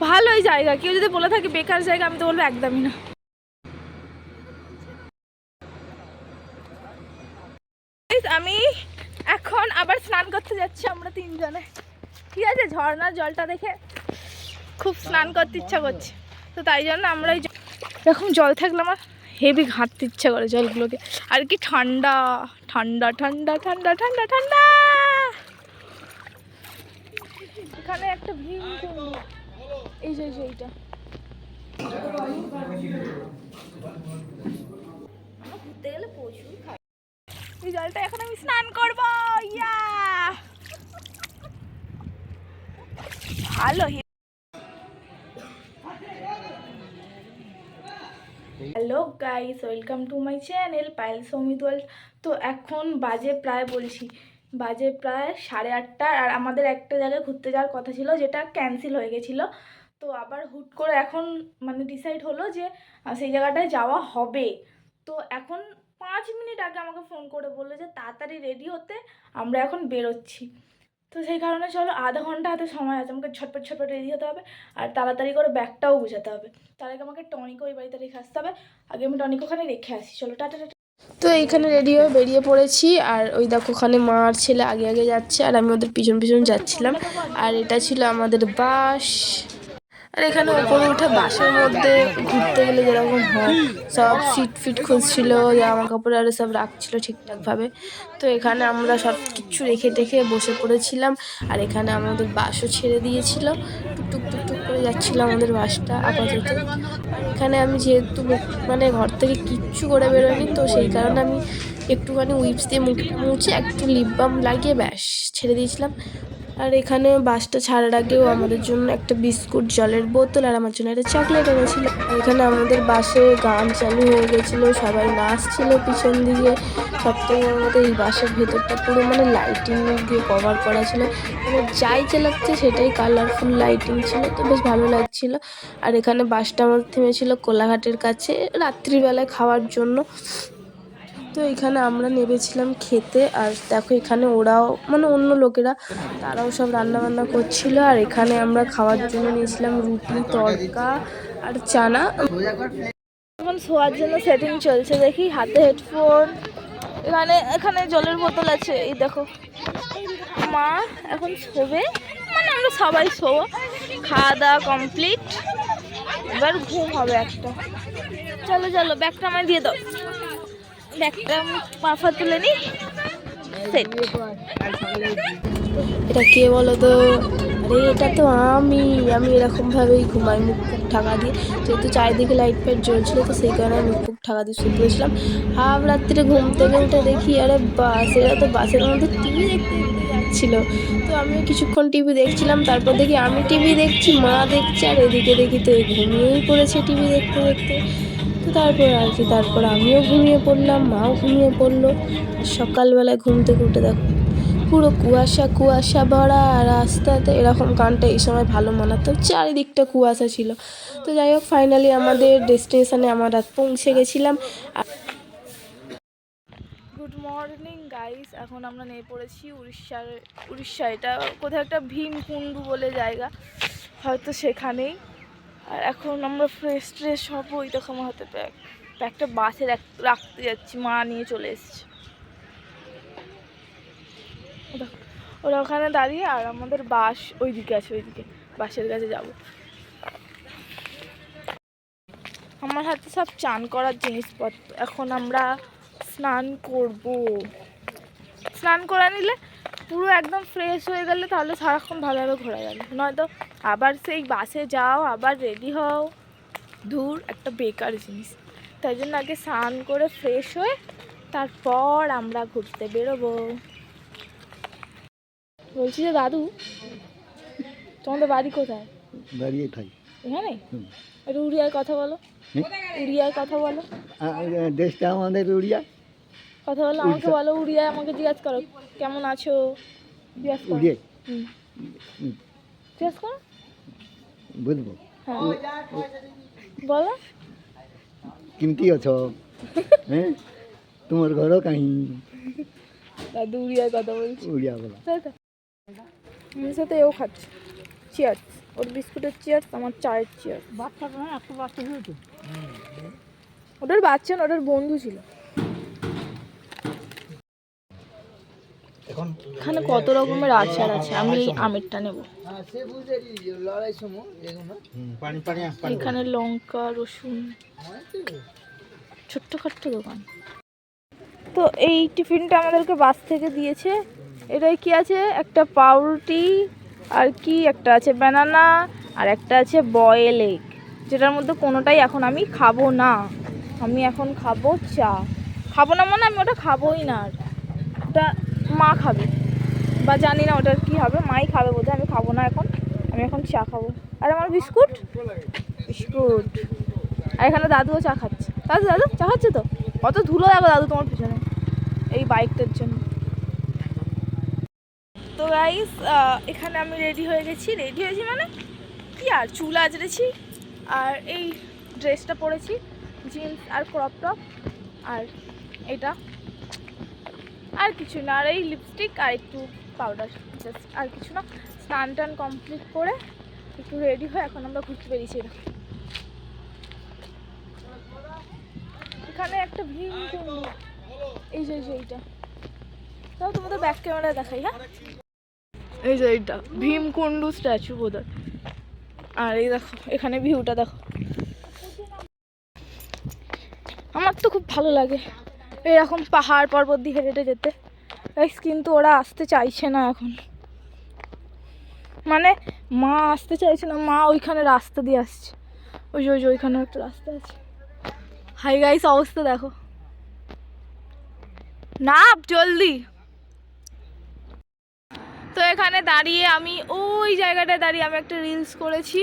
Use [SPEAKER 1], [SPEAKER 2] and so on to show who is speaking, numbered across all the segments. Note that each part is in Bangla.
[SPEAKER 1] ভালোই জায়গা, কেউ যদি বলে থাকে বেকার জায়গা আমি তো বলবো একদমই না। আমি এখন আবার স্নান করতে যাচ্ছি আমরা তিনজনে, ঠিক আছে? ঝর্ণার জলটা দেখে খুব স্নান করতে ইচ্ছা করছে, তো তাই জন্য আমরা এরকম জল থাকলে আমার হেভি ঘাঁটতে ইচ্ছা করে জলগুলোকে। আর কি ঠান্ডা ঠান্ডা ঠান্ডা ঠান্ডা ঠান্ডা ঠান্ডা। এখানে একটা ভিড়, এই যে এইটা ঘুরতে গেলে প্রচুর খাই। এই জলটা এখন আমি স্নান করবো, ইয়া ভালো। Hello guys, welcome to my channel Payel Soumit world. তো এখন বাজে প্রায় 8:30, আর আমাদের একটা জায়গায় ঘুরতে যাওয়ার কথা ছিল যেটা ক্যান্সেল হয়ে গেছিলো। তো আবার হুট করে এখন মানে ডিসাইড হলো যে সেই জায়গাটায় যাওয়া হবে। তো এখন 5 মিনিট আগে আমাকে ফোন করে বললো যে তাড়াতাড়ি রেডি হতে, আমরা এখন বেরোচ্ছি। তো সেই কারণে চলো, আধা ঘন্টা হাতে সময় আছে, আমাকে ঝটপট রেডি হতে হবে আর তাড়াতাড়ি করে ব্যাগটাও গুছাতে হবে। তার আগে আমাকে টনিকও ওই বাড়িতে রেখে আসতে হবে, আগে আমি টনিক ওখানে রেখে আসি। চলো টাটা টাটা। তো এইখানে রেডি হয়ে বেরিয়ে পড়েছি, আর ওই দেখো ওখানে মা আর ছেলে আগে আগে যাচ্ছে আর আমি ওদের পিছন পিছন যাচ্ছিলাম। আর এটা ছিল আমাদের বাস। আর এখানে উপরে উঠে বাসের মধ্যে ঘুরতে গেলে যেরকম হয়, সব সিট ফিট খুঁজছিল, জামা কাপড় আরে সব রাখছিল ঠিকঠাকভাবে। তো এখানে আমরা সব কিছু রেখে টেখে বসে পড়েছিলাম। আর এখানে আমাদের বাসও ছেড়ে দিয়েছিল, টুকটুক টুকটুক করে যাচ্ছিল আমাদের বাসটা আপাতত। আর এখানে আমি যেহেতু মানে ঘর থেকে কিচ্ছু করে বেরোয়নি, তো সেই কারণে আমি একটুখানি উইপস দিয়ে মুখটা মুছে একটু লিপ বাম লাগিয়ে ব্যাস ছেড়ে দিয়েছিলাম। আর এখানে বাসটা ছাড়ার আগেও আমাদের জন্য একটা বিস্কুট, জলের বোতল আর আমার জন্য একটা চকলেট এনেছিল। আর এখানে আমাদের বাসে গান চালু হয়ে গেছিলো, সবাই নাচছিল পিছন দিকে। সব থেকে আমাদের এই বাসের ভেতরটা পুরো মানে লাইটিং দিয়ে কভার করা ছিল, মানে যাই চালাচ্ছে সেটাই কালারফুল লাইটিং ছিল, তো বেশ ভালো লাগছিল। আর এখানে বাসটা আমাদের থেমেছিল কোলাঘাটের কাছে রাত্রিবেলায় খাওয়ার জন্য। তো এখানে আমরা নেমেছিলাম খেতে, আর দেখো এখানে ওরাও মানে অন্য লোকেরা তারাও সব রান্না বান্না করছিল। আর এখানে আমরা খাওয়ার জন্য নিয়েছিলাম রুটি, তড়কা আর চানা। এখন শোয়ার জন্য সেটিং চলছে, দেখি হাতে হেডফোন, এখানে জলের বোতল আছে, এই দেখো মা এখন শোবে, মানে আমরা সবাই শোবো। খাওয়া দাওয়া কমপ্লিট, এবার ঘুম হবে একটা। চলো চলো ব্যাগটা আমায় দিয়ে দাও, ব্যাগটা মাথা তুলে নি। এটা কে বলো তো? আরে এটা তো আমি এরকম ভাবেই ঘুমাই, মুখ ফুক ঢাকা দিয়ে, যেহেতু চারিদিকে লাইট ফাইট জ্বলছিল, তো সেই কারণে মুখ ফুক ঢাকা দিয়ে শুয়ে পড়েছিলাম। হাফ রাত্রে ঘুম থেকে উঠে দেখি আরে বাস, এরা তো বাসের মধ্যে টিভি দেখতে যাচ্ছিল। তো আমিও কিছুক্ষণ টিভি দেখছিলাম, তারপর দেখি আমি টিভি দেখছি, মা দেখছে, আর এদিকে দেখি তো ঘুমিয়েই পড়েছে টিভি দেখতে দেখতে। তো তারপর আমিও ঘুমিয়ে পড়লাম, মাও ঘুমিয়ে পড়লো। সকালবেলায় ঘুম থেকে উঠে দেখো পুরো কুয়াশা কুয়াশা ভরা রাস্তাতে, এরকম গানটা এই সময় ভালো মানাতো, চারিদিকটা কুয়াশা ছিল। তো যাই হোক, ফাইনালি আমাদের ডেস্টিনেশনে আমরা পৌঁছে গেছিলাম। গুড মর্নিং গাইস, এখন আমরা নেমে পড়েছি উড়িষ্যা, এটা কোথাও একটা ভীমকুণ্ডু বলে জায়গা, হয়তো সেখানেই। আর এখন আমরা ফ্রেশ ট্রেশ হবো, ওই দেখো আমার হাতে ব্যাগটা বাসে রাখতে যাচ্ছি, মা নিয়ে চলে এসছে। ওরা ওখানে দাঁড়িয়ে, আর আমাদের বাস ওইদিকে আছে, ওইদিকে বাসের কাছে যাব। আমার হাতে সব চান করার জিনিসপত্র, এখন আমরা স্নান করব। স্নান করে নিলে পুরো একদম ফ্রেশ হয়ে গেলে তাহলে সারাক্ষণ ভালোভাবে ঘোরা যাবে, নয়তো আবার সেই বাসে যাও আবার রেডি হও, ধুর একটা বেকার জিনিস। তাই জন্য আগে স্নান করে ফ্রেশ হয়ে তারপর আমরা ঘুরতে বেরোবো। বলছি যে দাদু, তোমাদের বাড়ি কোথায়?
[SPEAKER 2] বাড়ি এখানে,
[SPEAKER 1] এখানে? একটু উড়িয়ায় কথা বলো, উড়িয়ায় কথা বলো।
[SPEAKER 2] দেশটা আমাদের উড়িয়া,
[SPEAKER 1] কথা বলো, আমাকে বলো উড়িয়ায়, আমাকে জিজ্ঞাসা করো কেমন আছো, জিজ্ঞাসা করো। জিজ্ঞাসা করো,
[SPEAKER 2] বুঝবো।
[SPEAKER 1] হ্যাঁ বলো
[SPEAKER 2] কেমতি আছো, হ্যাঁ তোমার ঘরও কাহি।
[SPEAKER 1] দাদু উড়িয়ায় কথা বলছি,
[SPEAKER 2] উড়িয়া বলা।
[SPEAKER 1] তাই তো। আমার সাথে এও খাচ্ছে, চিয়ার্স। ওর বিস্কুটের চেয়ার, আমার চায়ের চেয়ার।
[SPEAKER 3] বাচ্চাটা না একটা বাচ্চা হয়েছে।
[SPEAKER 1] ওটার বাচ্চা না, ওটার বন্ধু ছিল।
[SPEAKER 2] এখন
[SPEAKER 1] এখানে কত রকমের আচার আছে, আমি এই আমেরটা নেব।
[SPEAKER 2] পানি পানি
[SPEAKER 1] এখানে লঙ্কা রসুন, ছোট্টখাট্ট দোকান। তো এই টিফিনটা আমাদেরকে বাস থেকে দিয়েছে। এটাই কি আছে, একটা পাউরুটি আর কি একটা আছে ব্যানানা আর একটা আছে বয়েল এগ, যেটার মধ্যে কোনোটাই এখন আমি খাবো না। আমি এখন খাবো চা। খাবো না মানে আমি ওটা খাবোই না, আর ওটা মা খাবে বা জানি না ওটার কী হবে, মাই খাবে বোধহয়, আমি খাবো না এখন। আমি এখন চা খাবো। আর আমার বিস্কুট বিস্কুট। আর এখানে দাদুও চা খাচ্ছে। দাদু দাদু চা খাচ্ছে তো? কত ধুলো দেখো দাদু তোমার পিছনে এই বাইকটার জন্য। তো গাইস এখানে আমি রেডি হয়ে গেছি। রেডি হয়েছি মানে কি, আর চুল আঁচড়েছি আর এই ড্রেসটা পরেছি, জিন্স আর ক্রপ টপ আর এটা, আর কিছু না। আর এই লিপস্টিক আর একটু পাউডার, জাস্ট, আর কিছু না। স্নান টান কমপ্লিট করে একটু রেডি হয়ে এখন আমরা ঘুরতে বেরিয়েছি। এখানে একটা ভীমকুণ্ড, এই যে এইটা, তাও তোমাদের ব্যাক ক্যামেরা দেখাই। হ্যাঁ, এই যে এইটা ভীমকুণ্ড স্ট্যাচু বোধহয়। আর এই দেখো এখানে ভিউটা দেখো। আমার তো খুব ভালো লাগে এরকম পাহাড় পর্বত দিয়ে হেঁটে যেতে। কিন্তু ওরা আসতে চাইছে না এখন, মানে মা আসতে চাইছে না, মা ওইখানে রাস্তা দিয়ে আসছে। ওই যে ওইখানে একটা রাস্তা আছে। হাই গাইস, অবস্থা দেখো না, জলদি। তো এখানে দাঁড়িয়ে আমি ওই জায়গাটায় দাঁড়িয়ে আমি একটা রিলস করেছি,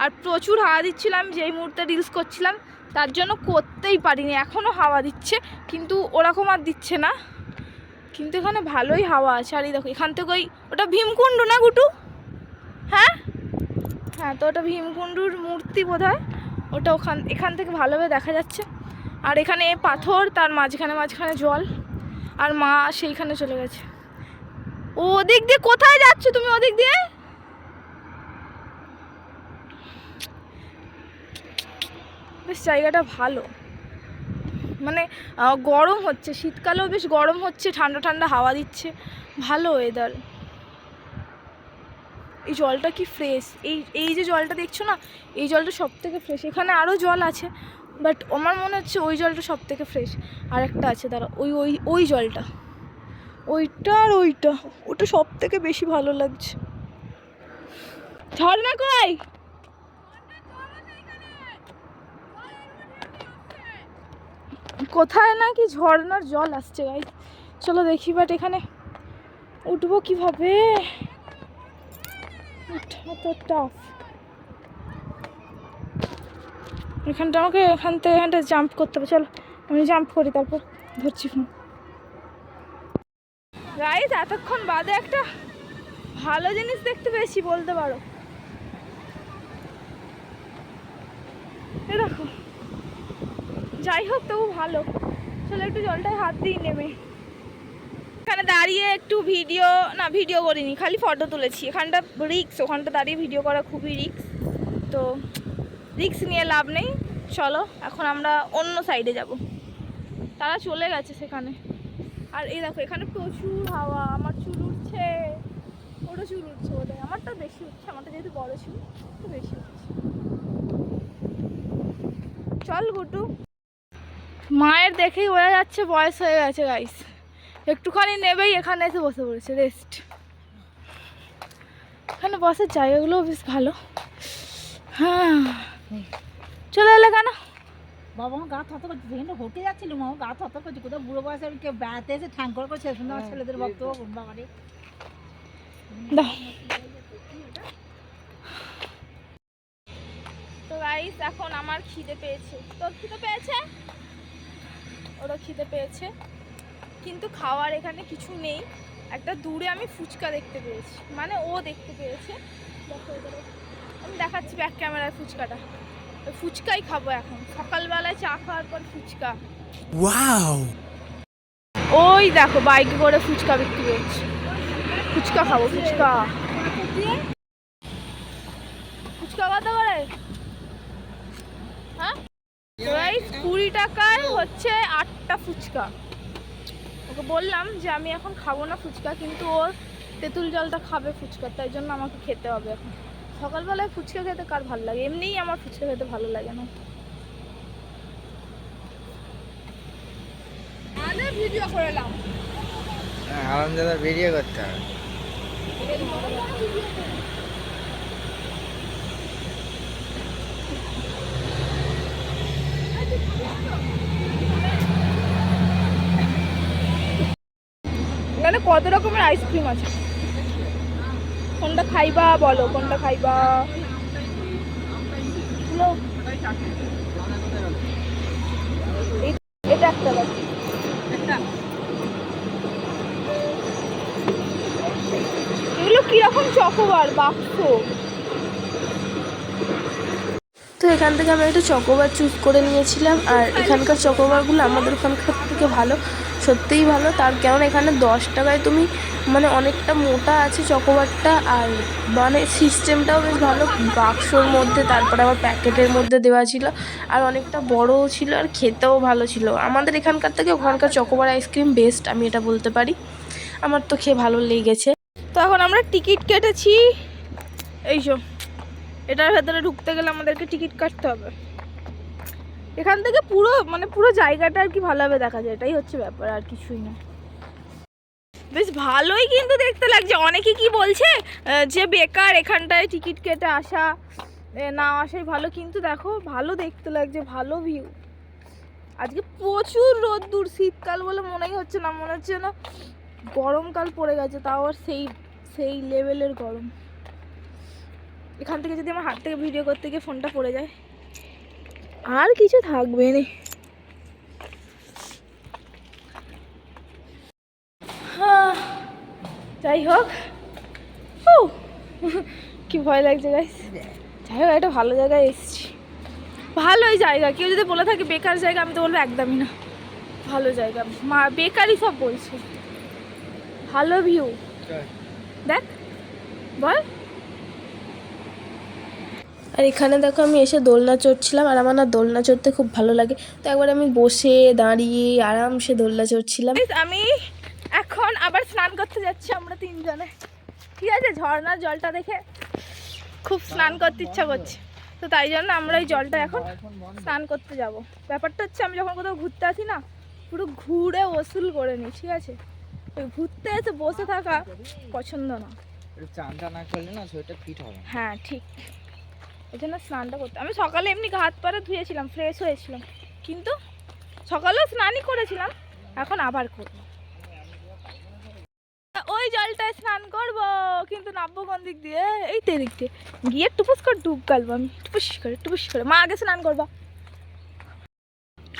[SPEAKER 1] আর প্রচুর হাওয়া দিচ্ছিল। আমি যেই মুহূর্তে রিলস করছিলাম তার জন্য করতেই পারিনি। এখনও হাওয়া দিচ্ছে কিন্তু ওরকম আর দিচ্ছে না, কিন্তু এখানে ভালোই হাওয়া আছে। আর এই দেখো এখান থেকে ওটা ভীমকুণ্ড না গুটু? হ্যাঁ হ্যাঁ, তো ওটা ভীমকুণ্ডুর মূর্তি বোধহয়, ওটা এখান থেকে ভালোভাবে দেখা যাচ্ছে। আর এখানে পাথর, তার মাঝখানে মাঝখানে জল, আর মা সেইখানে চলে গেছে। ওদিক দিয়ে কোথায় যাচ্ছ তুমি? ওদিক দিয়ে বেশ জায়গাটা ভালো, মানে গরম হচ্ছে, শীতকালেও বেশ গরম হচ্ছে, ঠান্ডা ঠান্ডা হাওয়া দিচ্ছে, ভালো ওয়েদার। এই জলটা কি ফ্রেশ, এই যে জলটা দেখছো না, এই জলটা সব থেকে ফ্রেশ। এখানে আরও জল আছে বাট আমার মনে হচ্ছে ওই জলটা সব থেকে ফ্রেশ। আর একটা আছে দাঁড়া, ওই জলটা, ওইটা আর ওটা সব থেকে বেশি ভালো লাগছে। ঝর্ণা কই? কোথায় নাকি ঝর্ণার জল আসছে গাইস, চলো দেখি। বাট এখানে উঠবো কিভাবে? তো টাফ। এখানটা আমাকে এখানটা জাম্প করতে হবে। চলো আমি জাম্প করি, তারপর ধরছি ফোন। গাইস এতক্ষণ বাদে একটা ভালো জিনিস দেখতে পেয়েছি বলতে পারো। এ দেখো, যাই হোক তবু ভালো। চলো একটু জলটায় হাত দিই নেমে। এখানে দাঁড়িয়ে একটু ভিডিও করিনি, খালি ফটো তুলেছি। এখানটা রিক্স, ওখানটা দাঁড়িয়ে ভিডিও করা খুবই রিক্স, তো রিক্স নিয়ে লাভ নেই। চলো এখন আমরা অন্য সাইডে যাব। তারা চলে গেছে সেখানে। আর এই দেখো এখানে প্রচুর হাওয়া, আমার চুল উঠছে, ওটা চুল উঠছে ওটাই। আমারটা বেশি উঠছে, আমারটা যেহেতু বড় চুল একটু বেশি উঠছে। চল গুটু। মায়ের দেখেই বোঝা যাচ্ছে বয়স হয়ে গেছে গাইস, একটুখানি নেবেই এখানে এসে বসে পড়েছে রেস্ট। এখানে বসার জায়গাগুলো বেশ ভালো। হ্যাঁ, চলে এলে কেন?
[SPEAKER 3] বাবা আমার গা থত করছে, সেখানে হোটে যাচ্ছিল, মা গা থত করছে। কোথাও বুড়ো বয়সে কেউ বেড়াতে এসে ঠ্যাং করে করছে, শুনে আমার ছেলেদের বক্তব্য বাবারে।
[SPEAKER 1] তো গাইস এখন আমার খিদে পেয়েছে। তোর খিদে পেয়েছে? ওরা খিদে পেয়েছে, কিন্তু খাওয়ার এখানে কিছু নেই। একটা দূরে আমি ফুচকা দেখতে পেয়েছি, মানে ও দেখতে পেয়েছে। দেখো আমি দেখাচ্ছি ব্যাক ক্যামেরায় ফুচকাটা। ওই ফুচকাই খাবো এখন, সকালবেলায় চা খাওয়ার পর ফুচকা। ওয়াও, ওই দেখো বাইকে করে ফুচকা বিক্রি করছে। ফুচকা খাবো, ফুচকা। গাইস 20 টাকায় হচ্ছে 8টা ফুচকা। ওকে বললাম যে আমি এখন খাবো না ফুচকা, কিন্তু ওর তেঁতুল জলটা খাবে ফুচকা, তাই জন্য আমাকে খেতে হবে এখন। সকালবেলায় ফুচকা খেতে কার ভালো লাগে? এমনিই আমার ফুচকা খেতে ভালো লাগে না। আরে ভিডিও করে নাও।
[SPEAKER 4] আরামদাদা ভিডিও করতে হবে।
[SPEAKER 1] এখানে কত রকমের আইসক্রিম আছে, কোনটা খাইবা বলো, কোনটা খাইবা? এটা একটা লাগবে। এগুলো কিরকম চকোবার বাক্স?
[SPEAKER 5] তো এখান থেকে আমি একটা চকোবার চুজ করে নিয়েছিলাম। আর এখানকার চকোবারগুলো আমাদের ওখানকার থেকে ভালো, সত্যিই ভালো। তার কারণ এখানে 10 টাকায় তুমি মানে অনেকটা মোটা আছে চকোবারটা, আর মানে সিস্টেমটাও বেশ ভালো, বাক্সর মধ্যে, তারপরে আবার প্যাকেটের মধ্যে দেওয়া ছিল, আর অনেকটা বড়ও ছিল, আর খেতেও ভালো ছিল। আমাদের এখানকার থেকে ওখানকার চকোবার আইসক্রিম বেস্ট, আমি এটা বলতে পারি। আমার তো খেয়ে ভালো লেগেছে।
[SPEAKER 1] তো এখন আমরা টিকিট কেটেছি, এইসব এটার ভেতরে ঢুকতে গেলে আমাদেরকে টিকিট কাটতে হবে। এখান থেকে পুরো মানে পুরো জায়গাটা আর কি ভালোভাবে দেখা যায়, এটাই হচ্ছে ব্যাপার, আর কিছুই না। বেশ ভালোই কিন্তু দেখতে লাগছে। অনেকে কি বলছে যে বেকার এখানটায় টিকিট কেটে আসা, না আসাই ভালো, কিন্তু দেখো ভালো দেখতে লাগছে, ভালো ভিউ। আজকে প্রচুর রোদ্দুর, শীতকাল বলে মনেই হচ্ছে না, মনে হচ্ছে না গরমকাল পড়ে গেছে, তাও আর সেই লেভেলের গরম। এখান থেকে যদি আমার হাত থেকে ভিডিও করতে গিয়ে ফোনটা পড়ে যায়, আর কিছু থাকবে না। যাই হোক, কি ভয় লাগছে গাইস। যাই হোক, একটা ভালো জায়গায় এসেছি, ভালোই জায়গা। কেউ যদি বলে থাকে বেকার জায়গা, আমি তো বলবো একদমই না, ভালো জায়গা। মা বেকারই সব বলছে, ভালো ভিউ দেখ, বল।
[SPEAKER 5] আর এখানে দেখো আমি এসে দোলনা চড়ছিলাম, আর আমার না দোলনা চড়তে খুব ভালো লাগে। তো একবার আমি বসে দাঁড়িয়ে আরামসে দোলনা চড়ছিলাম।
[SPEAKER 1] আমি এখন আবার স্নান করতে যাচ্ছি, আমরা 3 জনে। ঠিক আছে, ঝর্ণার জলটা দেখে খুব স্নান করতে ইচ্ছা করছে, তো তাই জন্য আমরা এই জলটা এখন স্নান করতে যাব। ব্যাপারটা হচ্ছে, আমি যখন কোথাও ঘুরতে আসি না, পুরো ঘুরে ওসুল করে নিই, ঠিক আছে? ওই ঘুরতে এসে বসে থাকা পছন্দ না।
[SPEAKER 4] চানটা না করলে না শরীরটা ফিট হবে।
[SPEAKER 1] হ্যাঁ ঠিক, এই জন্য স্নানটা করতে। আমি সকালে এমনি হাত পাড়ে ধুয়েছিলাম, ফ্রেশ হয়েছিলাম, কিন্তু সকালেও স্নানই করেছিলাম, এখন আবার করবো। ওই জলটায় স্নান করব, কিন্তু নামবো কোন দিক দিয়ে? এই তো দিক দিয়ে গিয়ে টুপুস করে ডুব গালবো আমি, টুপুস করে। মা আগে স্নান করবা।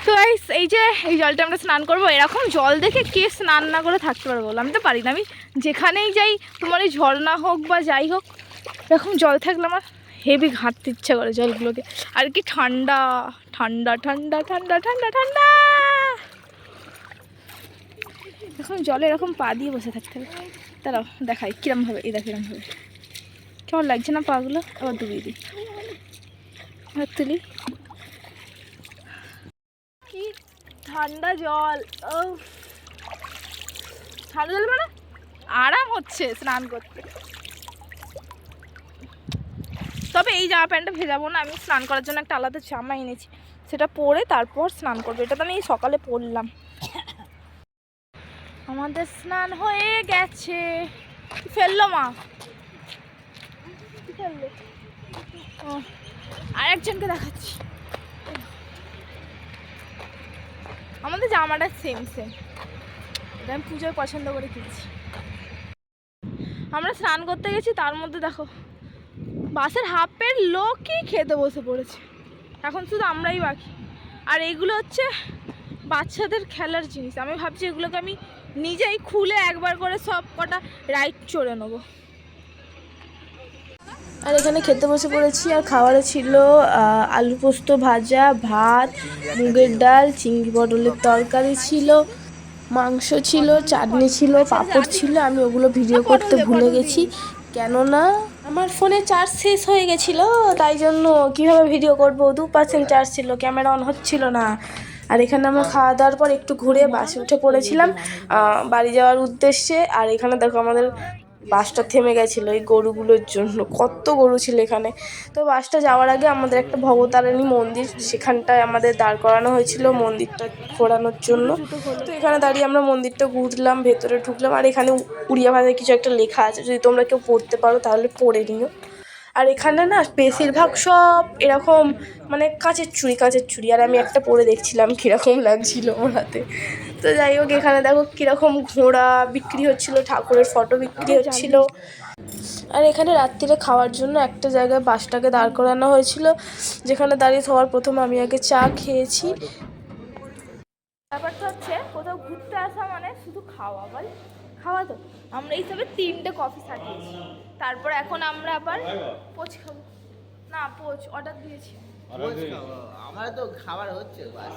[SPEAKER 1] তো এই যে এই জলটা আমরা স্নান করবো। এরকম জল দেখে কে স্নান না করে থাকতে পারবো? আমি তো পারি না। আমি যেখানেই যাই, তোমার এই ঝর্ণা হোক বা যাই হোক, এরকম জল থাকলে আমার হেভি ঘাঁটতে ইচ্ছা করে জলগুলোকে। আর কি ঠান্ডা ঠান্ডা ঠান্ডা ঠান্ডা ঠান্ডা ঠান্ডা। এখন জলে এরকম পা দিয়ে বসে থাকতে হবে। তারাও দেখাই কিরমভাবে, এই দেখ এরমভাবে কেমন লাগছে না পাগুলো। আবার ডুবিয়ে দিই, আর তুলি। কি ঠান্ডা জল, ও ঠান্ডা জল, মানে আরাম হচ্ছে স্নান করতে। তবে এই জামা প্যান্টটা ভেজাবো না, আমি স্নান করার জন্য একটা আলাদা জামা এনেছি, সেটা পরে তারপর স্নান করবো। এটা তো আমি সকালে পরলাম। আমাদের স্নান হয়ে গেছে। ফেললো মা, ফেললো। ও আর একজনকে দেখাচ্ছি, আমাদের জামাটা সেম। এটা আমি পুজোয় পছন্দ করে কিনছি। আমরা স্নান করতে গেছি, তার মধ্যে দেখো বাসের হাফের লোকই খেতে বসে পড়েছে। এখন শুধু আমরাই বাকি। আর এইগুলো হচ্ছে বাচ্চাদের খেলার জিনিস। আমি ভাবছি এগুলোকে আমি নিজেই খুলে একবার করে সব কটা রাইড চড়ে নেবো।
[SPEAKER 5] আর এখানে খেতে বসে পড়েছি। আর খাবারে ছিল আলু পোস্ত ভাজা, ভাত, মুগের ডাল, চিংড়ি পটলের তরকারি ছিল, মাংস ছিল, চাটনি ছিল, পাঁপড় ছিল। আমি ওগুলো ভিডিও করতে ভুলে গেছি, কেননা আমার ফোনে চার্জ শেষ হয়ে গেছিলো, তাই জন্য কীভাবে ভিডিও করবো, 2% চার্জ ছিল, ক্যামেরা অন হচ্ছিল না। আর এখানে আমরা খাওয়া দাওয়ার পর একটু ঘুরে বাসে উঠে পড়েছিলাম বাড়ি যাওয়ার উদ্দেশ্যে। আর এখানে দেখো আমাদের বাসটা থেমে গেছিলো এই গরুগুলোর জন্য, কত গরু ছিল এখানে। তো বাসটা যাওয়ার আগে আমাদের একটা ভবতারিণী মন্দির, সেখানটায় আমাদের দাঁড় করানো হয়েছিল মন্দিরটা ঘোরানোর জন্য। তো এখানে দাঁড়িয়ে আমরা মন্দিরটা ঘুরলাম, ভেতরে ঢুকলাম। আর এখানে উড়িয়া ভাষায় কিছু একটা লেখা আছে, যদি তোমরা কেউ পড়তে পারো তাহলে পড়ে নিও। আর এখানে না বেশিরভাগ সব এরকম মানে কাঁচের চুড়ি। আর আমি একটা পরে দেখছিলাম কীরকম লাগছিল আমার হাতে। তো যাই হোক, এখানে দেখো কীরকম ঘোড়া বিক্রি হচ্ছিলো, ঠাকুরের ফটো বিক্রি হচ্ছিলো। আর এখানে রাত্রিরে খাওয়ার জন্য একটা জায়গায় বাসটাকে দাঁড় করানো হয়েছিল, যেখানে দাঁড়িয়ে সবার প্রথম আমি আগে চা খেয়েছি।
[SPEAKER 1] ব্যাপারটা হচ্ছে কোথাও ঘুরতে আসা মানে শুধু খাওয়া, বল খাওয়া। তো আমরা এই হিসাবে 3টে কফি সাজিয়েছি। তারপর এখন আমরা আবার পোচ খাবো না, পোচ অর্ডার দিয়েছি।
[SPEAKER 4] আমার তো খাবার হচ্ছে বাস।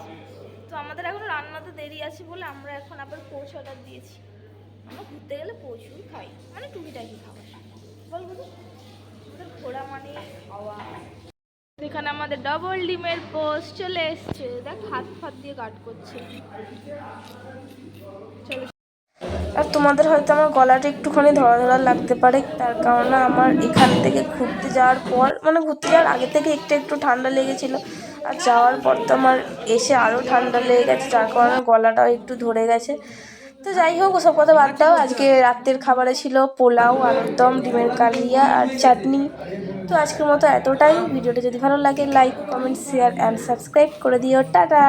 [SPEAKER 1] তো আমাদের এখন রান্নাতে দেরি আছে বলে আমরা এখন আবার পোচ অর্ডার দিয়েছি। আমরা ঘুরতে গেলে প্রচুর খাই, মানে টুকিটাকি খাবার, বল বুঝো। আমাদের ঘোরা মানে খাওয়া। এখানে আমাদের ডবল ডিমের পোচ চলে এসছে, দেখ হাত ফাত দিয়ে কাট করছে। চলো।
[SPEAKER 5] আর তোমাদের হয়তো আমার গলাটা একটুখানি ধরা লাগতে পারে, তার কারণে আমার এখান থেকে ঘুরতে যাওয়ার পর মানে ঘুরতে যাওয়ার আগে থেকে একটু ঠান্ডা লেগেছিল, আর যাওয়ার পর তো আমার এসে আরও ঠান্ডা লেগে গেছে, যার কারণে গলাটাও একটু ধরে গেছে। তো যাই হোক, ওসব কথা বাদ দাও। আজকে রাত্রের খাবারে ছিল পোলাও, আলুর দম, ডিমের কালিয়া আর চাটনি। তো আজকের মতো এতটাই। ভিডিওটা যদি ভালো লাগে like, comment, share and subscribe করে দিও। টাটা।